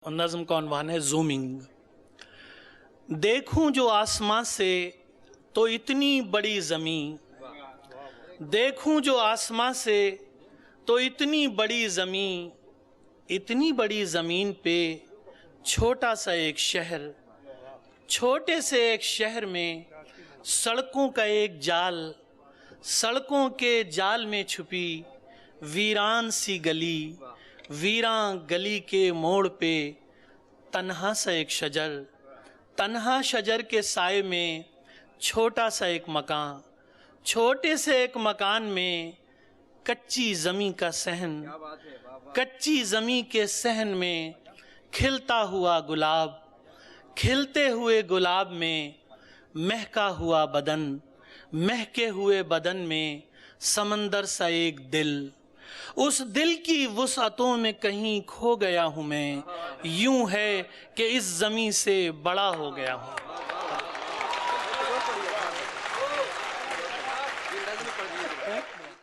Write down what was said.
اور نظم کا عنوان ہے زومنگ۔ دیکھوں جو آسمان سے تو اتنی بڑی زمین، دیکھوں جو آسمان سے تو اتنی بڑی زمین، اتنی بڑی زمین پہ چھوٹا سا ایک شہر، چھوٹے سے ایک شہر میں سڑکوں کا ایک جال، سڑکوں کے جال میں چھپی ویران سی گلی، ویران گلی کے موڑ پہ تنہا سا ایک شجر، تنہا شجر کے سائے میں چھوٹا سا ایک مکان، چھوٹے سے ایک مکان میں کچی زمین کا صحن، کچی زمین کے صحن میں کھلتا ہوا گلاب، کھلتے ہوئے گلاب میں مہکا ہوا بدن، مہکے ہوئے بدن میں سمندر سا ایک دل، اس دل کی وسعتوں میں کہیں کھو گیا ہوں میں، یوں ہے کہ اس زمین سے بڑا ہو گیا ہوں۔